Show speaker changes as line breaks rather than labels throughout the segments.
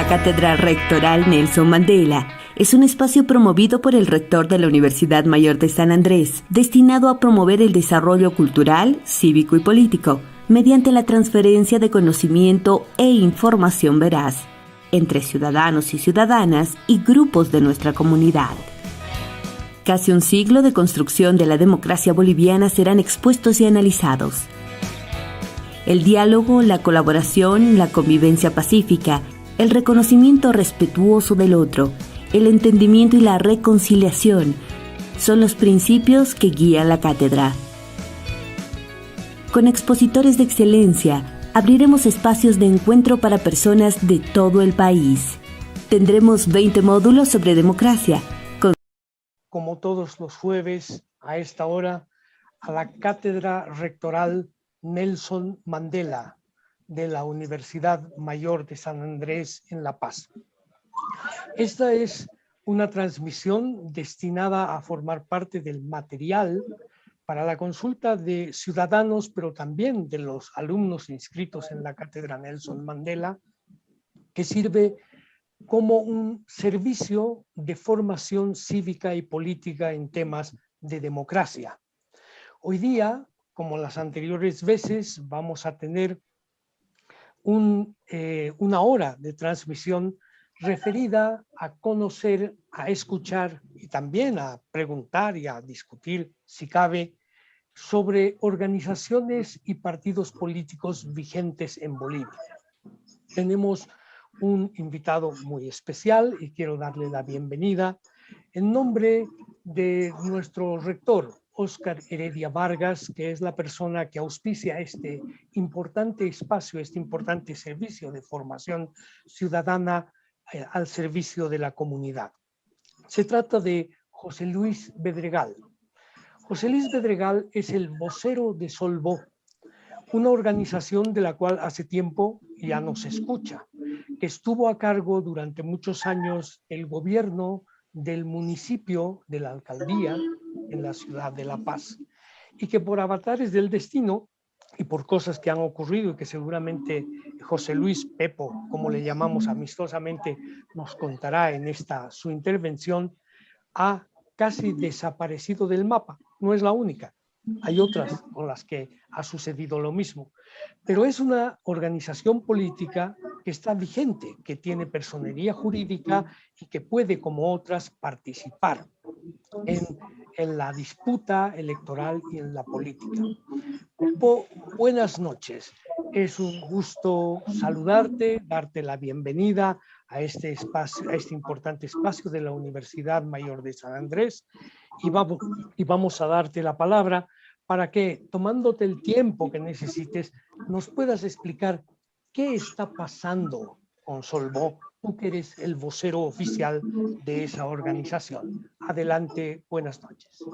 La Cátedra Rectoral Nelson Mandela es un espacio promovido por el rector de la Universidad Mayor de San Andrés, destinado a promover el desarrollo cultural, cívico y político, mediante la transferencia de conocimiento e información veraz entre ciudadanos y ciudadanas y grupos de nuestra comunidad. Casi un siglo de construcción de la democracia boliviana serán expuestos y analizados. El diálogo, la colaboración, la convivencia pacífica, el reconocimiento respetuoso del otro, el entendimiento y la reconciliación son los principios que guían la cátedra. Con expositores de excelencia, abriremos espacios de encuentro para personas de todo el país. Tendremos 20 módulos sobre democracia.
Como todos los jueves, a esta hora, a la Cátedra Rectoral Nelson Mandela de la Universidad Mayor de San Andrés en La Paz. Esta es una transmisión destinada a formar parte del material para la consulta de ciudadanos, pero también de los alumnos inscritos en la Cátedra Nelson Mandela, que sirve como un servicio de formación cívica y política en temas de democracia. Hoy día, como las anteriores veces, vamos a tener una hora de transmisión referida a conocer, a escuchar y también a preguntar y a discutir, si cabe, sobre organizaciones y partidos políticos vigentes en Bolivia. Tenemos un invitado muy especial y quiero darle la bienvenida en nombre de nuestro rector, Óscar Heredia Vargas, que es la persona que auspicia este importante espacio, este importante servicio de formación ciudadana al servicio de la comunidad. Se trata de José Luis Bedregal. José Luis Bedregal es el vocero de Solvó, una organización de la cual hace tiempo ya no se escucha, que estuvo a cargo durante muchos años el gobierno del municipio, de la alcaldía en la ciudad de La Paz, y que por avatares del destino y por cosas que han ocurrido y que seguramente José Luis Pepo, como le llamamos amistosamente, nos contará en esta su intervención, ha casi desaparecido del mapa. No es la única. Hay otras con las que ha sucedido lo mismo, pero es una organización política que está vigente, que tiene personería jurídica y que puede, como otras, participar en la disputa electoral y en la política. Pepo, buenas noches. Es un gusto saludarte, darte la bienvenida a este espacio, a este importante espacio de la Universidad Mayor de San Andrés, y vamos a darte la palabra para que, tomándote el tiempo que necesites, nos puedas explicar qué está pasando con Solvó, tú que eres el vocero oficial de esa organización. Adelante, buenas noches.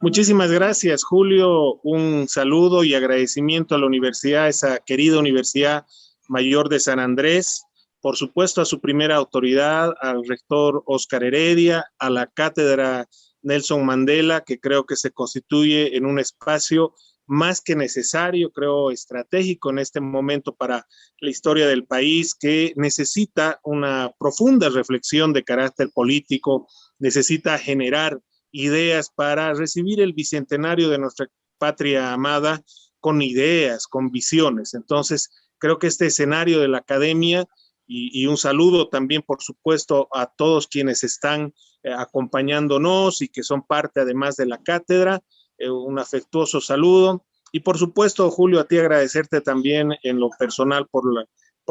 Muchísimas gracias, Julio. Un saludo y agradecimiento a la universidad, esa querida Universidad Mayor de San Andrés, por supuesto a su primera autoridad, al rector Óscar Heredia, a la Cátedra Nelson Mandela, que creo que se constituye en un espacio más que necesario, creo estratégico en este momento para la historia del país, que necesita una profunda reflexión de carácter político, necesita generar ideas para recibir el bicentenario de nuestra patria amada con ideas, con visiones. Entonces, creo que este escenario de la academia, y un saludo también, por supuesto, a todos quienes están acompañándonos y que son parte además de la cátedra, un afectuoso saludo. Y por supuesto, Julio, a ti agradecerte también en lo personal por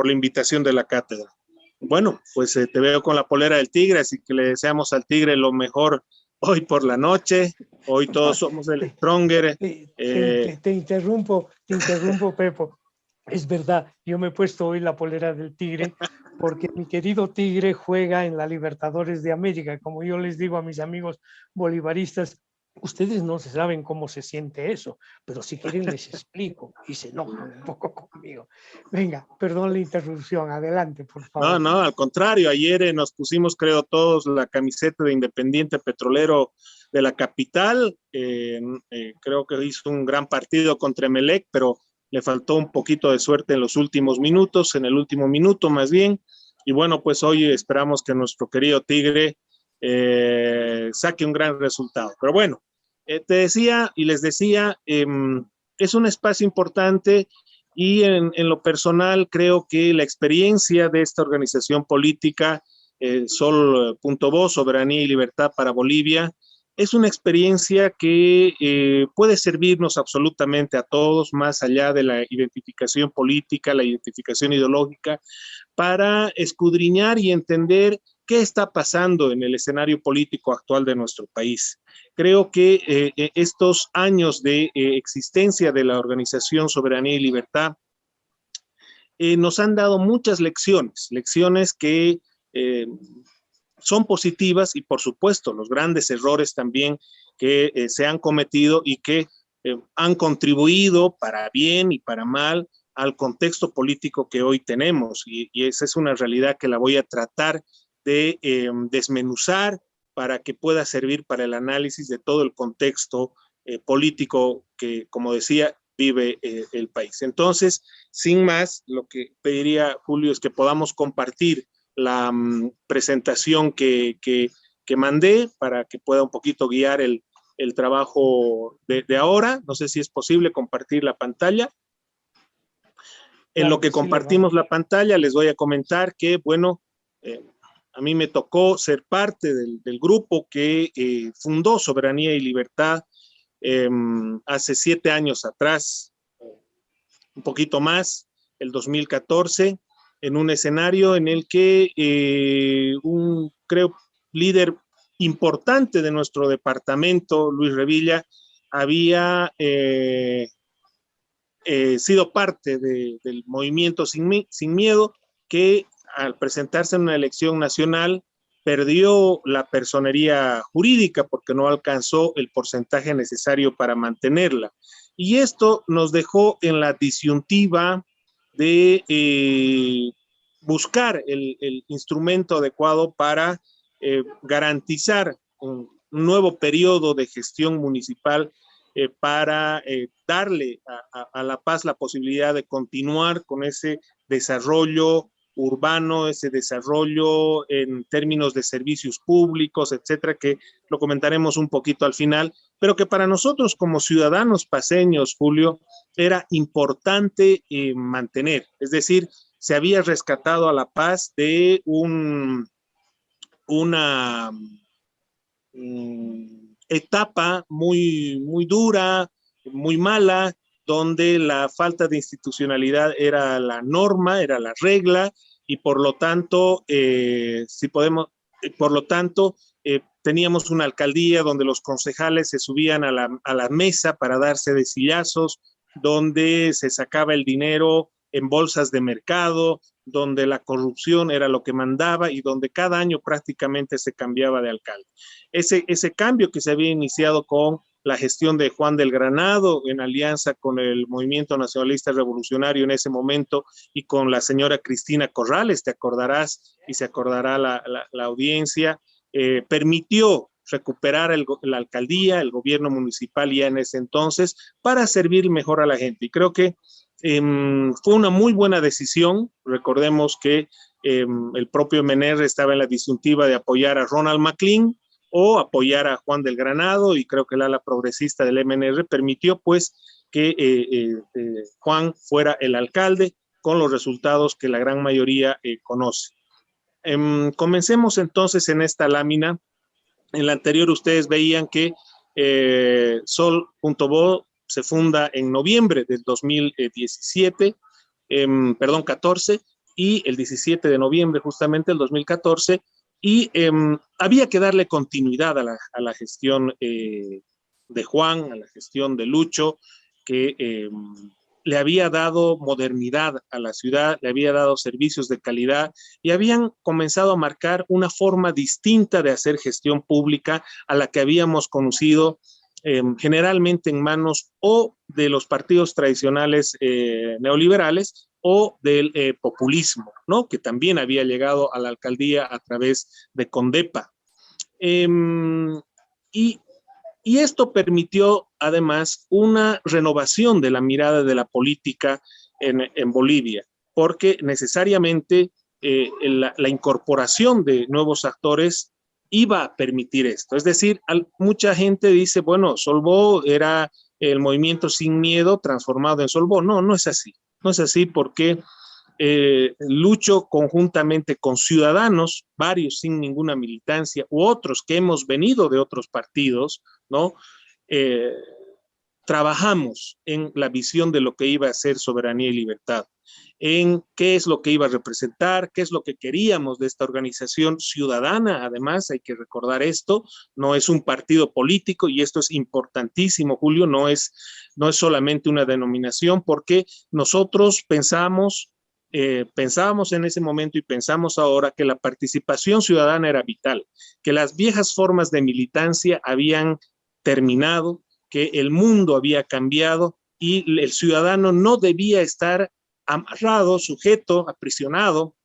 la invitación de la cátedra. Bueno, pues te veo con la polera del Tigre, así que le deseamos al Tigre lo mejor hoy por la noche. Hoy todos somos el Stronger.
Te interrumpo, Pepo. Es verdad, yo me he puesto hoy la polera del Tigre porque mi querido Tigre juega en la Libertadores de América. Como yo les digo a mis amigos bolivaristas, ustedes no se saben cómo se siente eso, pero si quieren les explico, y se enojan un poco conmigo. Venga, perdón la interrupción, adelante, por favor.
No, al contrario, ayer nos pusimos, creo todos, la camiseta de Independiente Petrolero de la capital. Creo que hizo un gran partido contra Emelec, pero le faltó un poquito de suerte en los últimos minutos, en el último minuto más bien. y bueno, pues hoy esperamos que nuestro querido Tigre saque un gran resultado. Pero bueno, te decía y les decía, es un espacio importante y en lo personal creo que la experiencia de esta organización política, Sol.bo, Soberanía y Libertad para Bolivia, es una experiencia que puede servirnos absolutamente a todos, más allá de la identificación política, la identificación ideológica, para escudriñar y entender qué está pasando en el escenario político actual de nuestro país. Creo que estos años de existencia de la organización Soberanía y Libertad nos han dado muchas lecciones que son positivas y por supuesto los grandes errores también que se han cometido y que han contribuido para bien y para mal al contexto político que hoy tenemos y esa es una realidad que la voy a tratar de desmenuzar para que pueda servir para el análisis de todo el contexto político que, como decía, vive el país. Entonces, sin más, lo que pediría, Julio, es que podamos compartir la presentación que mandé para que pueda un poquito guiar el trabajo de ahora. No sé si es posible compartir la pantalla. En lo que compartimos la pantalla, les voy a comentar que, bueno, a mí me tocó ser parte del grupo que fundó Soberanía y Libertad hace 7 años atrás, un poquito más, el 2014, en un escenario en el que un, creo, líder importante de nuestro departamento, Luis Revilla, había sido parte del movimiento Sin Miedo, que al presentarse en una elección nacional perdió la personería jurídica porque no alcanzó el porcentaje necesario para mantenerla. Y esto nos dejó en la disyuntiva de buscar el instrumento adecuado para garantizar un nuevo periodo de gestión municipal para darle a La Paz la posibilidad de continuar con ese desarrollo urbano, ese desarrollo en términos de servicios públicos, etcétera, que lo comentaremos un poquito al final, pero que para nosotros como ciudadanos paceños, Julio, era importante mantener. Es decir, se había rescatado a La Paz de una etapa muy dura, muy mala, donde la falta de institucionalidad era la norma, era la regla, y por lo tanto, teníamos una alcaldía donde los concejales se subían a la mesa para darse de sillazos, donde se sacaba el dinero en bolsas de mercado, donde la corrupción era lo que mandaba y donde cada año prácticamente se cambiaba de alcalde. Ese cambio que se había iniciado con la gestión de Juan del Granado en alianza con el Movimiento Nacionalista Revolucionario en ese momento y con la señora Cristina Corrales, te acordarás y se acordará la audiencia, permitió recuperar la alcaldía, el gobierno municipal ya en ese entonces, para servir mejor a la gente. Y creo que fue una muy buena decisión. Recordemos que el propio MNR estaba en la disyuntiva de apoyar a Ronald McLean o apoyar a Juan del Granado, y creo que el ala progresista del MNR permitió pues que Juan fuera el alcalde con los resultados que la gran mayoría conoce. Comencemos entonces en esta lámina. En la anterior ustedes veían que Sol.bo se funda en noviembre del 2017, 14, y el 17 de noviembre justamente del 2014, y había que darle continuidad a la gestión de Juan, a la gestión de Lucho, que le había dado modernidad a la ciudad, le había dado servicios de calidad y habían comenzado a marcar una forma distinta de hacer gestión pública a la que habíamos conocido generalmente en manos o de los partidos tradicionales neoliberales o del populismo, ¿no? Que también había llegado a la alcaldía a través de Condepa. Y esto permitió además una renovación de la mirada de la política en Bolivia, porque necesariamente la incorporación de nuevos actores iba a permitir esto. Es decir, mucha gente dice, bueno, Solvó era el movimiento sin miedo transformado en Solvó. No, no es así. No es así porque lucho conjuntamente con ciudadanos, varios sin ninguna militancia, u otros que hemos venido de otros partidos, ¿no? Trabajamos en la visión de lo que iba a ser soberanía y libertad, en qué es lo que iba a representar, qué es lo que queríamos de esta organización ciudadana. Además, hay que recordar esto, no es un partido político, y esto es importantísimo, Julio, no es solamente una denominación, porque nosotros pensábamos en ese momento y pensamos ahora que la participación ciudadana era vital, que las viejas formas de militancia habían terminado, que el mundo había cambiado y el ciudadano no debía estar amarrado, sujeto, aprisionado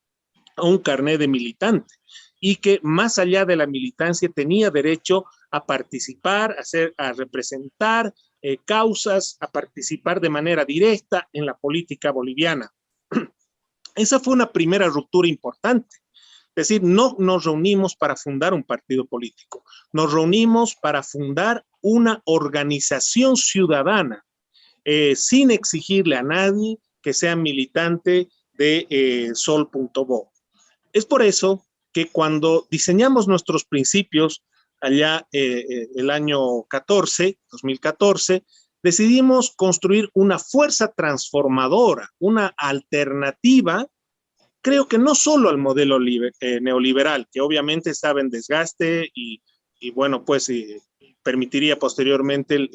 a un carnet de militante, y que más allá de la militancia tenía derecho a participar, a representar causas, a participar de manera directa en la política boliviana. Esa fue una primera ruptura importante. Es decir, no nos reunimos para fundar un partido político, nos reunimos para fundar una organización ciudadana, sin exigirle a nadie que sea militante de Sol.bo. Es por eso que cuando diseñamos nuestros principios allá el año 2014, decidimos construir una fuerza transformadora, una alternativa, creo que no solo al modelo neoliberal, que obviamente estaba en desgaste y bueno, pues permitiría posteriormente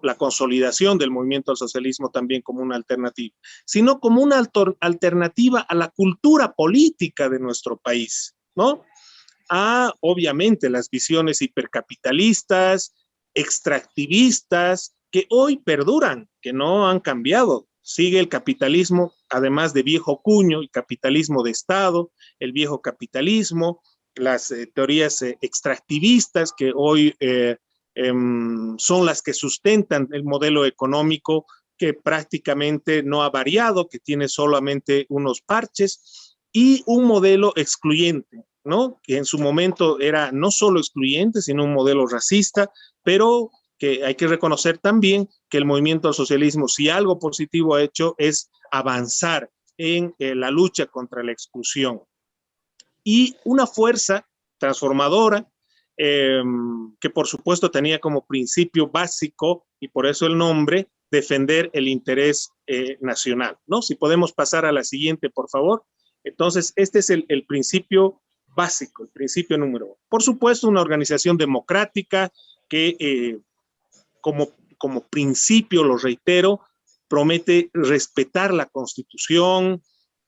la consolidación del movimiento al socialismo también como una alternativa, sino como una alternativa a la cultura política de nuestro país, ¿no? A, obviamente, las visiones hipercapitalistas, extractivistas, que hoy perduran, que no han cambiado. Sigue el capitalismo, además de viejo cuño, el capitalismo de Estado, el viejo capitalismo, las teorías extractivistas que hoy son las que sustentan el modelo económico, que prácticamente no ha variado, que tiene solamente unos parches, y un modelo excluyente, ¿no? Que en su momento era no solo excluyente, sino un modelo racista, pero que hay que reconocer también que el movimiento al socialismo, si algo positivo ha hecho, es avanzar en la lucha contra la exclusión. Y una fuerza transformadora que por supuesto tenía como principio básico, y por eso el nombre, defender el interés nacional, ¿no? Si podemos pasar a la siguiente, por favor. Entonces, este es el principio básico, el principio número 1. Por supuesto, una organización democrática que como principio, lo reitero, promete respetar la Constitución,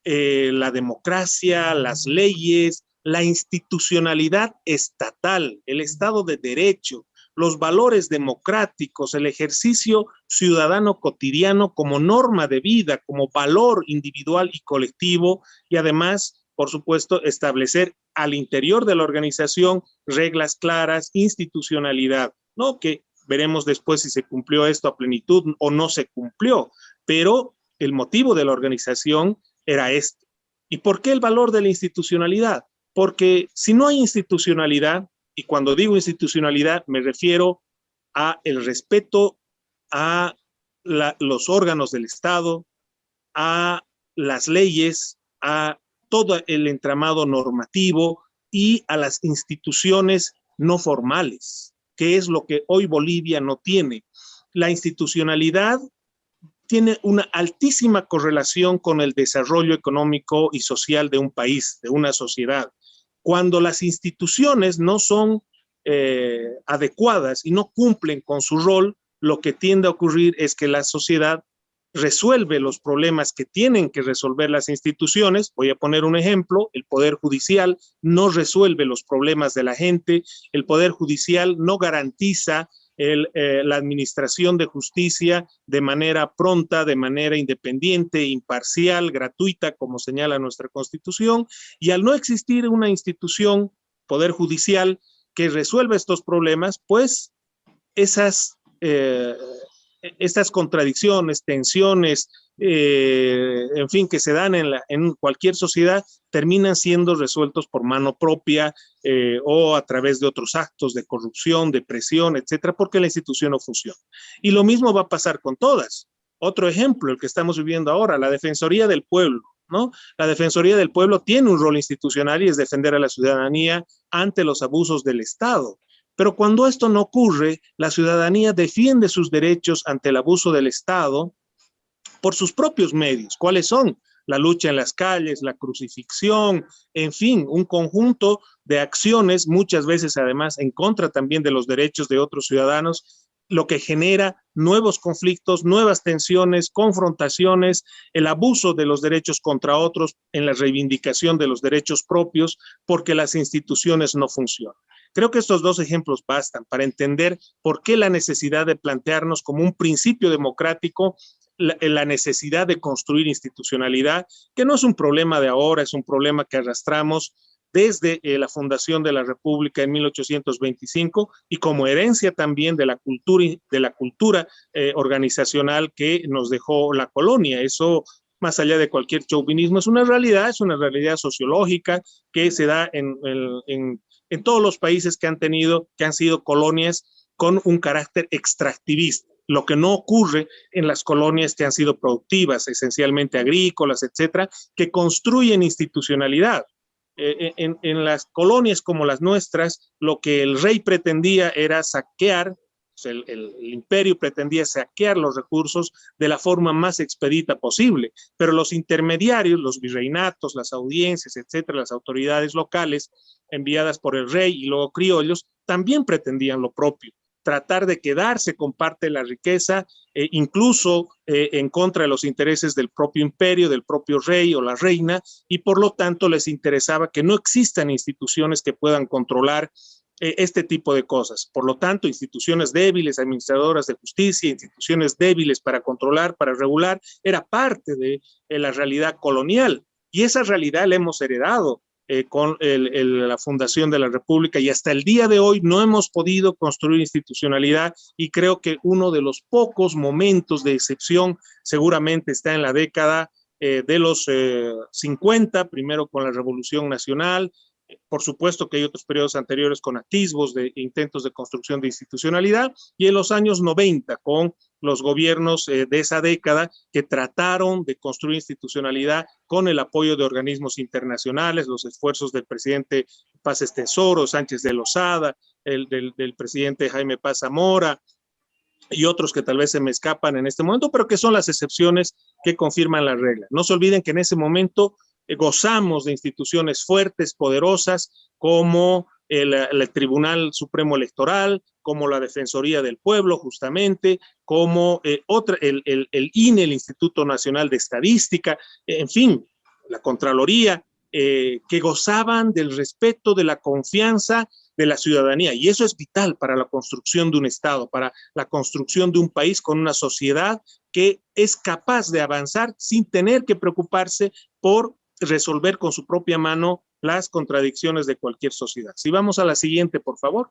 la democracia, las leyes, la institucionalidad estatal, el Estado de Derecho, los valores democráticos, el ejercicio ciudadano cotidiano como norma de vida, como valor individual y colectivo, y además, por supuesto, establecer al interior de la organización reglas claras, institucionalidad, ¿no? Que veremos después si se cumplió esto a plenitud o no se cumplió, pero el motivo de la organización era este. ¿Y por qué el valor de la institucionalidad? Porque si no hay institucionalidad, y cuando digo institucionalidad me refiero a el respeto a los órganos del Estado, a las leyes, a todo el entramado normativo y a las instituciones no formales, que es lo que hoy Bolivia no tiene. La institucionalidad tiene una altísima correlación con el desarrollo económico y social de un país, de una sociedad. Cuando las instituciones no son adecuadas y no cumplen con su rol, lo que tiende a ocurrir es que la sociedad resuelve los problemas que tienen que resolver las instituciones. Voy a poner un ejemplo: el Poder Judicial no resuelve los problemas de la gente, el Poder Judicial no garantiza la administración de justicia de manera pronta, de manera independiente, imparcial, gratuita, como señala nuestra Constitución, y al no existir una institución, Poder Judicial, que resuelva estos problemas, pues estas contradicciones, tensiones, en fin, que se dan en cualquier sociedad, terminan siendo resueltos por mano propia o a través de otros actos de corrupción, de presión, etcétera, porque la institución no funciona. Y lo mismo va a pasar con todas. Otro ejemplo, el que estamos viviendo ahora, la Defensoría del Pueblo, ¿no? La Defensoría del Pueblo tiene un rol institucional y es defender a la ciudadanía ante los abusos del Estado. Pero cuando esto no ocurre, la ciudadanía defiende sus derechos ante el abuso del Estado por sus propios medios. ¿Cuáles son? La lucha en las calles, la crucifixión, en fin, un conjunto de acciones, muchas veces además en contra también de los derechos de otros ciudadanos, lo que genera nuevos conflictos, nuevas tensiones, confrontaciones, el abuso de los derechos contra otros en la reivindicación de los derechos propios, porque las instituciones no funcionan. Creo que estos dos ejemplos bastan para entender por qué la necesidad de plantearnos como un principio democrático la necesidad de construir institucionalidad, que no es un problema de ahora, es un problema que arrastramos desde la fundación de la República en 1825 y como herencia también de la cultura organizacional que nos dejó la colonia. Eso, más allá de cualquier chauvinismo, es una realidad sociológica que se da en todos los países que han sido colonias con un carácter extractivista. Lo que no ocurre en las colonias que han sido productivas, esencialmente agrícolas, etcétera, que construyen institucionalidad. En las colonias como las nuestras, lo que el rey pretendía era saquear, el imperio pretendía saquear los recursos de la forma más expedita posible, pero los intermediarios, los virreinatos, las audiencias, etcétera, las autoridades locales enviadas por el rey y luego criollos, también pretendían lo propio. Tratar de quedarse con parte de la riqueza, incluso en contra de los intereses del propio imperio, del propio rey o la reina, y por lo tanto les interesaba que no existan instituciones que puedan controlar este tipo de cosas. Por lo tanto, instituciones débiles, administradoras de justicia, instituciones débiles para controlar, para regular, era parte de la realidad colonial. Y esa realidad la hemos heredado con la fundación de la República y hasta el día de hoy no hemos podido construir institucionalidad y creo que uno de los pocos momentos de excepción seguramente está en la década de los 50, primero con la Revolución Nacional. Por supuesto que hay otros periodos anteriores con atisbos de intentos de construcción de institucionalidad y en los años 90 con los gobiernos de esa década que trataron de construir institucionalidad con el apoyo de organismos internacionales, los esfuerzos del presidente Paz Estenssoro, Sánchez de Lozada, del presidente Jaime Paz Zamora y otros que tal vez se me escapan en este momento, pero que son las excepciones que confirman la regla. No se olviden que en ese momento gozamos de instituciones fuertes, poderosas, como el Tribunal Supremo Electoral, como la Defensoría del Pueblo, justamente, como el INE, el Instituto Nacional de Estadística, en fin, la Contraloría, que gozaban del respeto, de la confianza de la ciudadanía. Y eso es vital para la construcción de un Estado, para la construcción de un país con una sociedad que es capaz de avanzar sin tener que preocuparse por resolver con su propia mano las contradicciones de cualquier sociedad. Si vamos a la siguiente, por favor.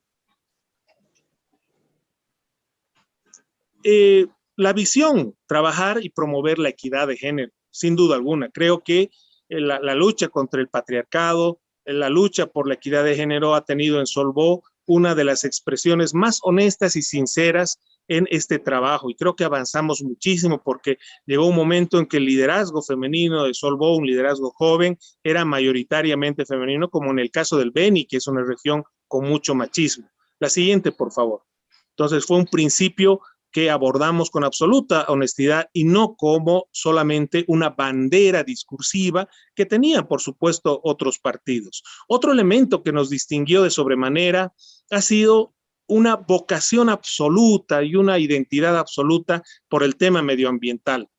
La visión, trabajar y promover la equidad de género, sin duda alguna. Creo que la lucha contra el patriarcado, la lucha por la equidad de género ha tenido en Solvó una de las expresiones más honestas y sinceras en este trabajo y creo que avanzamos muchísimo porque llegó un momento en que el liderazgo femenino de Solvó, un liderazgo joven, era mayoritariamente femenino, como en el caso del Beni, que es una región con mucho machismo. La siguiente, por favor. Entonces fue un principio que abordamos con absoluta honestidad y no como solamente una bandera discursiva que tenían, por supuesto, otros partidos. Otro elemento que nos distinguió de sobremanera ha sido una vocación absoluta y una identidad absoluta por el tema medioambiental.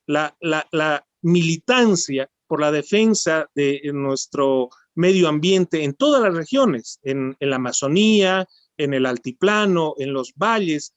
La militancia por la defensa de nuestro medio ambiente en todas las regiones, en la Amazonía, en el altiplano, en los valles,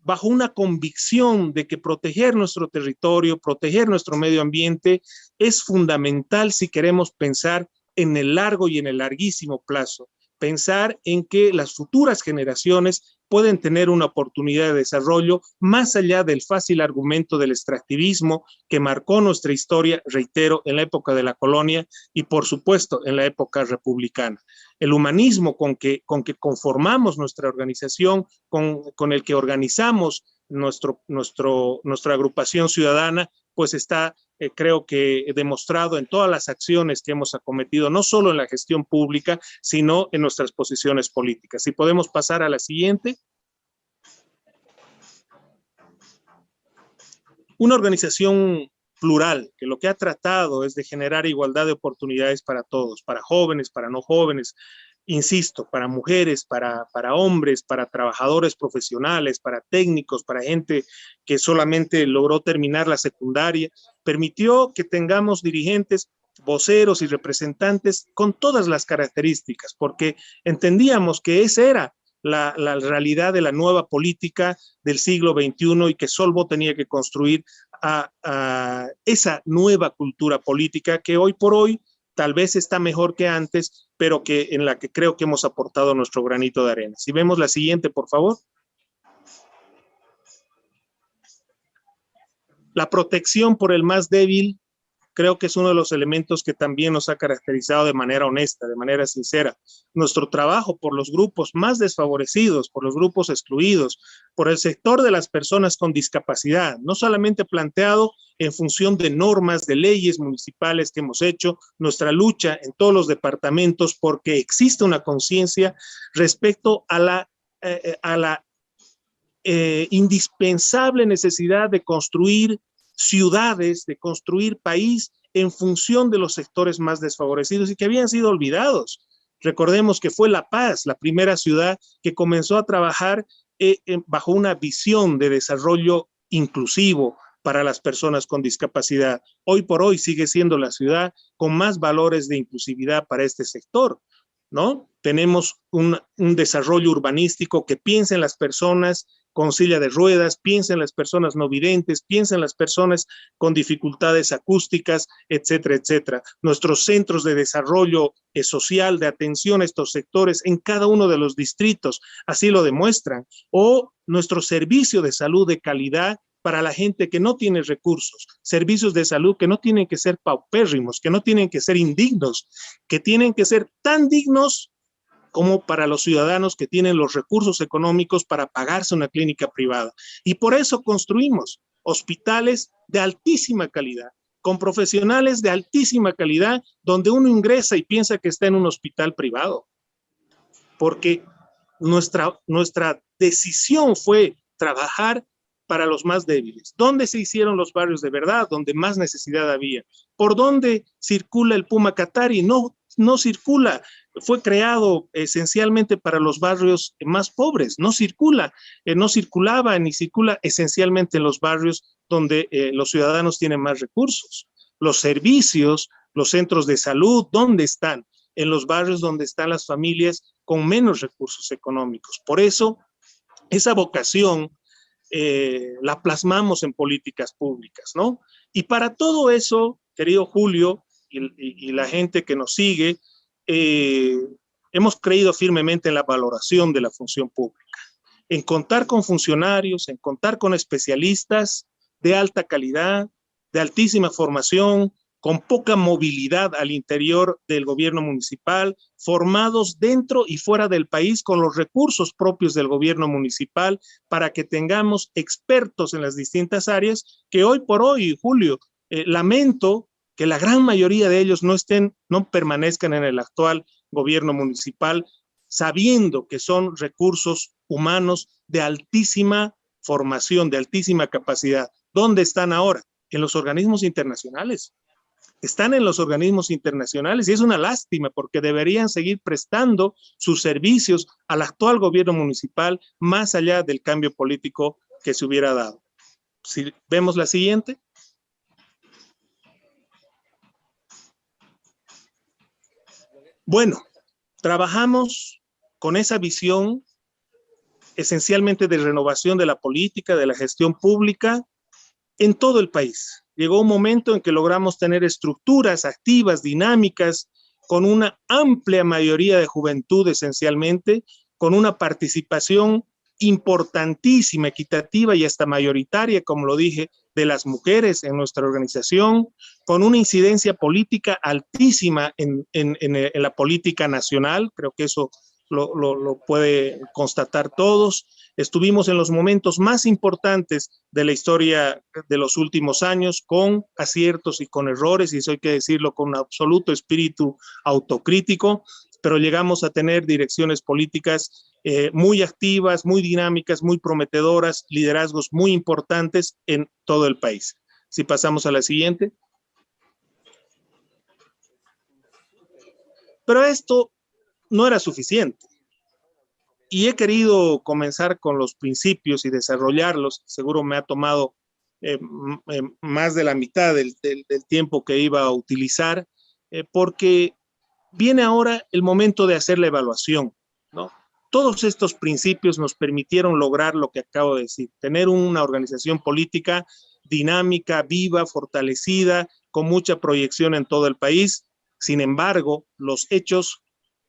bajo una convicción de que proteger nuestro territorio, proteger nuestro medio ambiente es fundamental si queremos pensar en el largo y en el larguísimo plazo. Pensar en que las futuras generaciones pueden tener una oportunidad de desarrollo más allá del fácil argumento del extractivismo que marcó nuestra historia, reitero, en la época de la colonia y por supuesto en la época republicana. El humanismo con que conformamos nuestra organización, con el que organizamos nuestra agrupación ciudadana, pues está, creo que demostrado en todas las acciones que hemos acometido, no solo en la gestión pública, sino en nuestras posiciones políticas. Si podemos pasar a la siguiente. Una organización plural, que lo que ha tratado es de generar igualdad de oportunidades para todos, para jóvenes, para no jóvenes, insisto, para mujeres, para hombres, para trabajadores profesionales, para técnicos, para gente que solamente logró terminar la secundaria, permitió que tengamos dirigentes, voceros y representantes con todas las características, porque entendíamos que esa era la realidad de la nueva política del siglo XXI y que Solvo tenía que construir a esa nueva cultura política que hoy por hoy tal vez está mejor que antes, pero en la que creo que hemos aportado nuestro granito de arena. Si vemos la siguiente, por favor. La protección por el más débil, creo que es uno de los elementos que también nos ha caracterizado de manera honesta, de manera sincera. Nuestro trabajo por los grupos más desfavorecidos, por los grupos excluidos, por el sector de las personas con discapacidad, no solamente planteado en función de normas, de leyes municipales que hemos hecho, nuestra lucha en todos los departamentos porque existe una conciencia respecto a la indispensable necesidad de construir ciudades, de construir país en función de los sectores más desfavorecidos y que habían sido olvidados. Recordemos que fue La Paz, la primera ciudad que comenzó a trabajar bajo una visión de desarrollo inclusivo para las personas con discapacidad. Hoy por hoy sigue siendo la ciudad con más valores de inclusividad para este sector, ¿no? Tenemos un desarrollo urbanístico que piensa en las personas con silla de ruedas, piensa en las personas no videntes, piensa en las personas con dificultades acústicas, etcétera, etcétera. Nuestros centros de desarrollo social, de atención a estos sectores en cada uno de los distritos, así lo demuestran. O nuestro servicio de salud de calidad para la gente que no tiene recursos, servicios de salud que no tienen que ser paupérrimos, que no tienen que ser indignos, que tienen que ser tan dignos como para los ciudadanos que tienen los recursos económicos para pagarse una clínica privada. Y por eso construimos hospitales de altísima calidad, con profesionales de altísima calidad, donde uno ingresa y piensa que está en un hospital privado. Porque nuestra decisión fue trabajar para los más débiles. ¿Dónde se hicieron los barrios de verdad? Donde más necesidad había. ¿Por dónde circula el Puma Katari? No circula. Fue creado esencialmente para los barrios más pobres. No circulaba ni circula esencialmente en los barrios donde los ciudadanos tienen más recursos. Los servicios, los centros de salud, ¿dónde están? En los barrios donde están las familias con menos recursos económicos. Por eso, esa vocación la plasmamos en políticas públicas, ¿no? Y para todo eso, querido Julio y la gente que nos sigue, hemos creído firmemente en la valoración de la función pública, en contar con funcionarios, en contar con especialistas de alta calidad, de altísima formación, con poca movilidad al interior del gobierno municipal, formados dentro y fuera del país con los recursos propios del gobierno municipal para que tengamos expertos en las distintas áreas que hoy por hoy, Julio, lamento que la gran mayoría de ellos no permanezcan en el actual gobierno municipal, sabiendo que son recursos humanos de altísima formación, de altísima capacidad. ¿Dónde están ahora? En los organismos internacionales. Están en los organismos internacionales y es una lástima porque deberían seguir prestando sus servicios al actual gobierno municipal más allá del cambio político que se hubiera dado. Si vemos la siguiente. Bueno, trabajamos con esa visión esencialmente de renovación de la política, de la gestión pública en todo el país. Llegó un momento en que logramos tener estructuras activas, dinámicas, con una amplia mayoría de juventud esencialmente, con una participación importantísima, equitativa y hasta mayoritaria, como lo dije, de las mujeres en nuestra organización, con una incidencia política altísima en la política nacional. Creo que eso lo puede constatar todos. Estuvimos en los momentos más importantes de la historia de los últimos años, con aciertos y con errores, y eso hay que decirlo con un absoluto espíritu autocrítico, pero llegamos a tener direcciones políticas muy activas, muy dinámicas, muy prometedoras, liderazgos muy importantes en todo el país. Si pasamos a la siguiente. Pero esto no era suficiente. Y he querido comenzar con los principios y desarrollarlos. Seguro me ha tomado más de la mitad del tiempo que iba a utilizar, porque viene ahora el momento de hacer la evaluación, ¿no? Todos estos principios nos permitieron lograr lo que acabo de decir, tener una organización política dinámica, viva, fortalecida, con mucha proyección en todo el país. Sin embargo, los hechos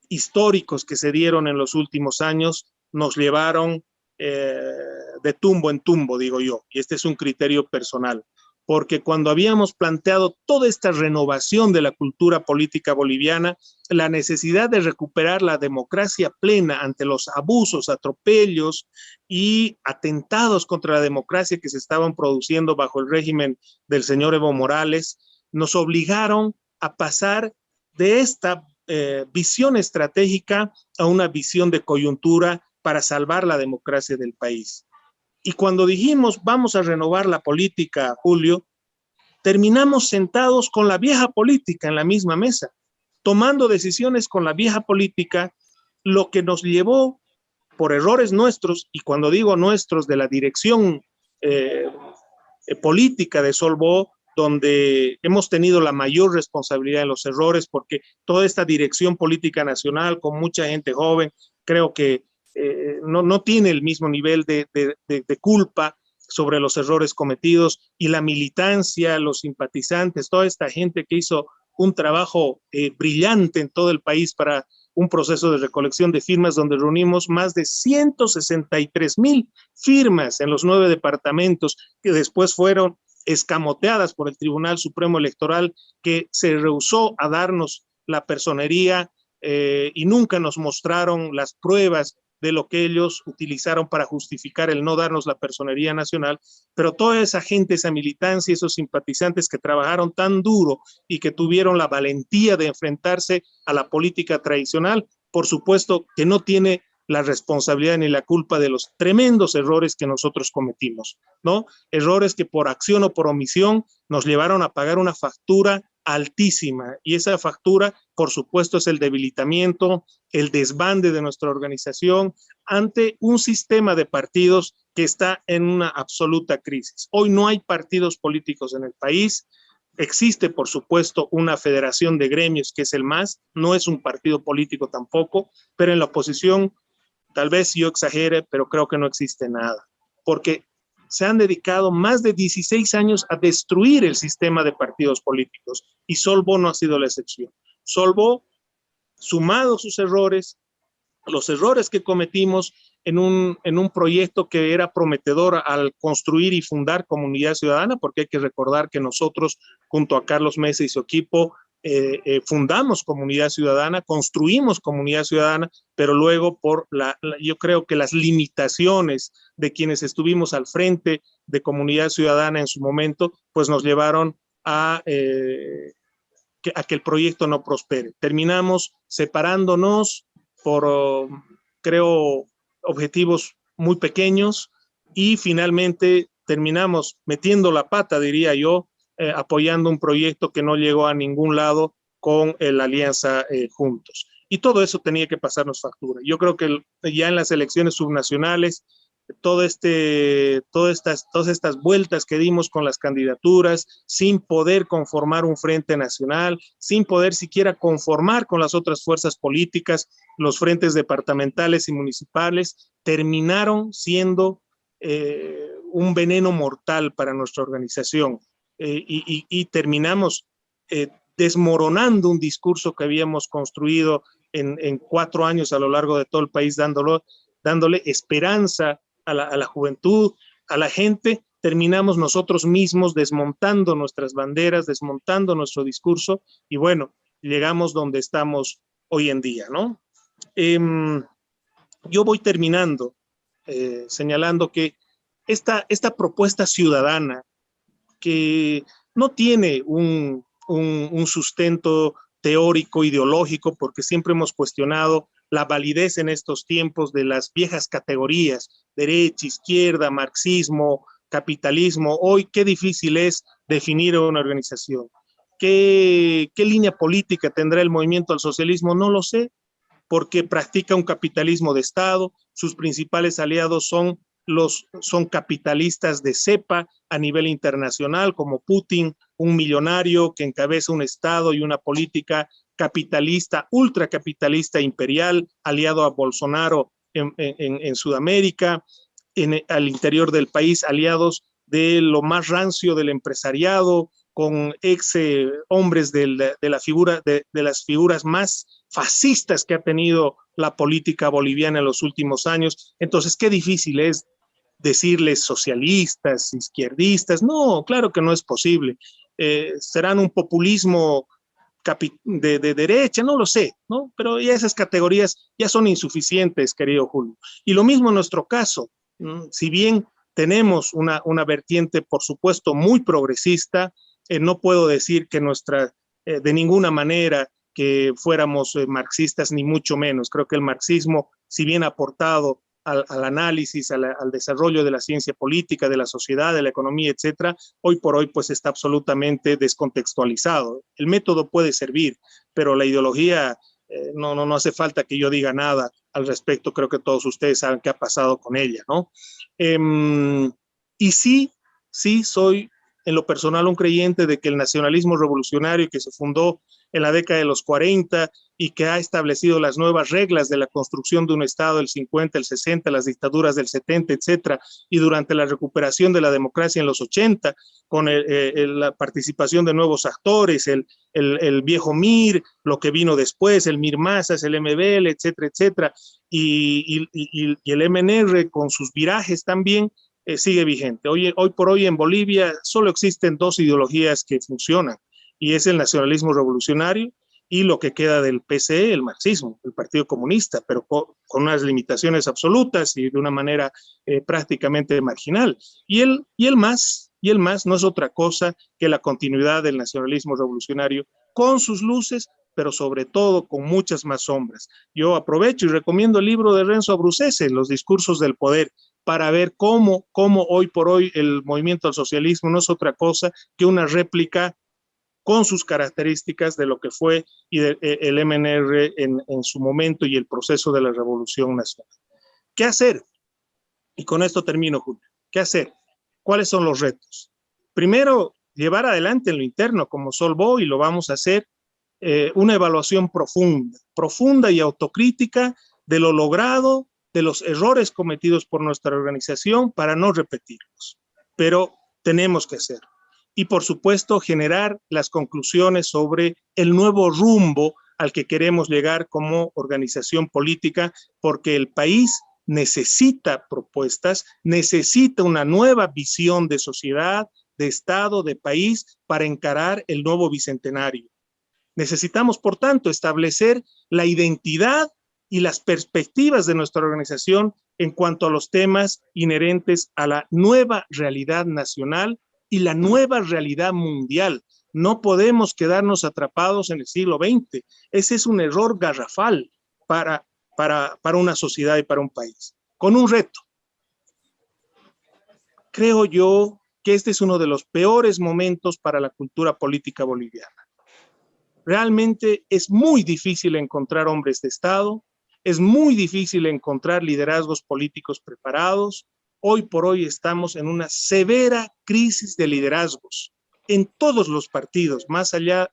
históricos que se dieron en los últimos años nos llevaron de tumbo en tumbo, digo yo, y este es un criterio personal, porque cuando habíamos planteado toda esta renovación de la cultura política boliviana, la necesidad de recuperar la democracia plena ante los abusos, atropellos y atentados contra la democracia que se estaban produciendo bajo el régimen del señor Evo Morales, nos obligaron a pasar de esta visión estratégica a una visión de coyuntura para salvar la democracia del país. Y cuando dijimos vamos a renovar la política, Julio, terminamos sentados con la vieja política en la misma mesa, tomando decisiones con la vieja política, lo que nos llevó por errores nuestros, y cuando digo nuestros, de la dirección política de Solvo, donde hemos tenido la mayor responsabilidad en los errores, porque toda esta dirección política nacional, con mucha gente joven, creo que no tiene el mismo nivel de culpa sobre los errores cometidos, y la militancia, los simpatizantes, toda esta gente que hizo un trabajo brillante en todo el país para un proceso de recolección de firmas donde reunimos más de 163,000 firmas en los 9 departamentos que después fueron escamoteadas por el Tribunal Supremo Electoral, que se rehusó a darnos la personería y nunca nos mostraron las pruebas de lo que ellos utilizaron para justificar el no darnos la personería nacional. Pero toda esa gente, esa militancia, esos simpatizantes que trabajaron tan duro y que tuvieron la valentía de enfrentarse a la política tradicional, por supuesto que no tiene la responsabilidad ni la culpa de los tremendos errores que nosotros cometimos, ¿no? Errores que por acción o por omisión nos llevaron a pagar una factura altísima, y esa factura, por supuesto, es el debilitamiento, el desbande de nuestra organización ante un sistema de partidos que está en una absoluta crisis. Hoy no hay partidos políticos en el país. Existe, por supuesto, una federación de gremios que es el MAS, no es un partido político tampoco, pero en la oposición, tal vez yo exagere, pero creo que no existe nada, porque se han dedicado más de 16 años a destruir el sistema de partidos políticos, y Solvo no ha sido la excepción. Solvo, sumado sus errores, los errores que cometimos en un proyecto que era prometedor al construir y fundar Comunidad Ciudadana, porque hay que recordar que nosotros, junto a Carlos Mesa y su equipo, fundamos Comunidad Ciudadana, construimos Comunidad Ciudadana, pero luego yo creo que las limitaciones de quienes estuvimos al frente de Comunidad Ciudadana en su momento, pues nos llevaron a que el proyecto no prospere. Terminamos separándonos por, creo, objetivos muy pequeños, y finalmente terminamos metiendo la pata, diría yo, apoyando un proyecto que no llegó a ningún lado con la alianza Juntos. Y todo eso tenía que pasarnos factura. Yo creo que ya en las elecciones subnacionales, todas estas vueltas que dimos con las candidaturas, sin poder conformar un frente nacional, sin poder siquiera conformar con las otras fuerzas políticas, los frentes departamentales y municipales, terminaron siendo un veneno mortal para nuestra organización. Y terminamos desmoronando un discurso que habíamos construido en 4 años a lo largo de todo el país, dándolo dándole esperanza a la juventud, a la gente, terminamos nosotros mismos desmontando nuestras banderas, desmontando nuestro discurso y bueno, llegamos donde estamos hoy en día, ¿no? Yo voy terminando señalando que esta propuesta ciudadana que no tiene un sustento teórico, ideológico, porque siempre hemos cuestionado la validez en estos tiempos de las viejas categorías, derecha, izquierda, marxismo, capitalismo. Hoy qué difícil es definir una organización. ¿Qué línea política tendrá el movimiento al socialismo? No lo sé, porque practica un capitalismo de Estado, sus principales aliados son capitalistas de cepa a nivel internacional, como Putin, un millonario que encabeza un Estado y una política capitalista, ultracapitalista imperial, aliado a Bolsonaro en Sudamérica, al interior del país, aliados de lo más rancio del empresariado, con ex hombres de las figuras más fascistas que ha tenido la política boliviana en los últimos años. Entonces, qué difícil es decirles socialistas, izquierdistas. No, claro que no es posible. Serán un populismo de derecha, no lo sé, ¿no? Pero ya esas categorías ya son insuficientes, querido Julio. Y lo mismo en nuestro caso, si bien tenemos una vertiente, por supuesto, muy progresista, no puedo decir que de ninguna manera que fuéramos marxistas, ni mucho menos. Creo que el marxismo, si bien ha aportado al análisis, al desarrollo de la ciencia política, de la sociedad, de la economía, etcétera, hoy por hoy pues está absolutamente descontextualizado. El método puede servir, pero la ideología no hace falta que yo diga nada al respecto. Creo que todos ustedes saben qué ha pasado con ella, ¿no? Y sí soy en lo personal un creyente de que el nacionalismo revolucionario que se fundó en la década de los 40 y que ha establecido las nuevas reglas de la construcción de un Estado del 50, el 60, las dictaduras del 70, etcétera, y durante la recuperación de la democracia en los 80, con la participación de nuevos actores, el viejo MIR, lo que vino después, el MIR Masas, el MBL, etcétera, etcétera, y el MNR con sus virajes también, sigue vigente. Hoy por hoy en Bolivia solo existen dos ideologías que funcionan, y es el nacionalismo revolucionario y lo que queda del PCE, el marxismo, el Partido Comunista, pero con unas limitaciones absolutas y de una manera prácticamente marginal. Y el MAS no es otra cosa que la continuidad del nacionalismo revolucionario con sus luces, pero sobre todo con muchas más sombras. Yo aprovecho y recomiendo el libro de Renzo Abruzzese, Los discursos del poder, para ver cómo hoy por hoy el movimiento al socialismo no es otra cosa que una réplica con sus características de lo que fue el MNR en su momento y el proceso de la Revolución Nacional. ¿Qué hacer? Y con esto termino, Julio. ¿Qué hacer? ¿Cuáles son los retos? Primero, llevar adelante en lo interno, como Solvó, y lo vamos a hacer, una evaluación profunda y autocrítica de lo logrado, de los errores cometidos por nuestra organización para no repetirlos. Pero tenemos que hacerlo. Y por supuesto generar las conclusiones sobre el nuevo rumbo al que queremos llegar como organización política, porque el país necesita propuestas, necesita una nueva visión de sociedad, de Estado, de país para encarar el nuevo bicentenario. Necesitamos, por tanto, establecer la identidad y las perspectivas de nuestra organización en cuanto a los temas inherentes a la nueva realidad nacional y la nueva realidad mundial. No podemos quedarnos atrapados en el siglo XX. Ese es un error garrafal para una sociedad y para un país. Con un reto. Creo yo que este es uno de los peores momentos para la cultura política boliviana. Realmente es muy difícil encontrar hombres de Estado, es muy difícil encontrar liderazgos políticos preparados. Hoy por hoy estamos en una severa crisis de liderazgos en todos los partidos, más allá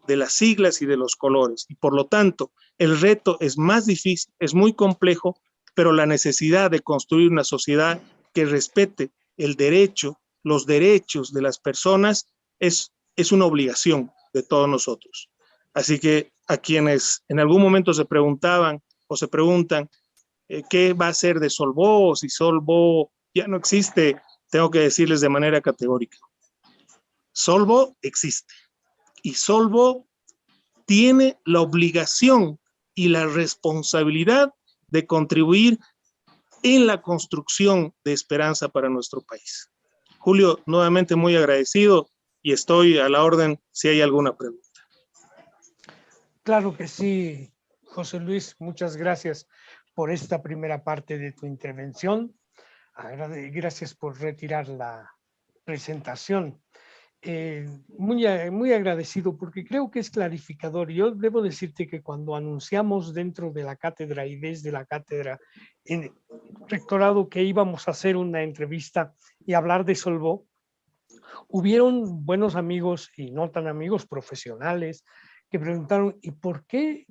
de las siglas y de los colores. Y por lo tanto, el reto es más difícil, es muy complejo, pero la necesidad de construir una sociedad que respete el derecho, los derechos de las personas es una obligación de todos nosotros. Así que a quienes en algún momento se preguntaban o se preguntan ¿qué va a ser de Solvó? Si Solvó ya no existe, tengo que decirles de manera categórica. Solvó existe y Solvó tiene la obligación y la responsabilidad de contribuir en la construcción de esperanza para nuestro país. Julio, nuevamente muy agradecido y estoy a la orden si hay alguna pregunta.
Claro que sí, José Luis, muchas gracias por esta primera parte de tu intervención. Gracias por retirar la presentación. Muy agradecido porque creo que es clarificador. Yo debo decirte que cuando anunciamos dentro de la cátedra y desde la cátedra en el rectorado que íbamos a hacer una entrevista y hablar de Solvó, hubieron buenos amigos y no tan amigos profesionales que preguntaron, ¿y por qué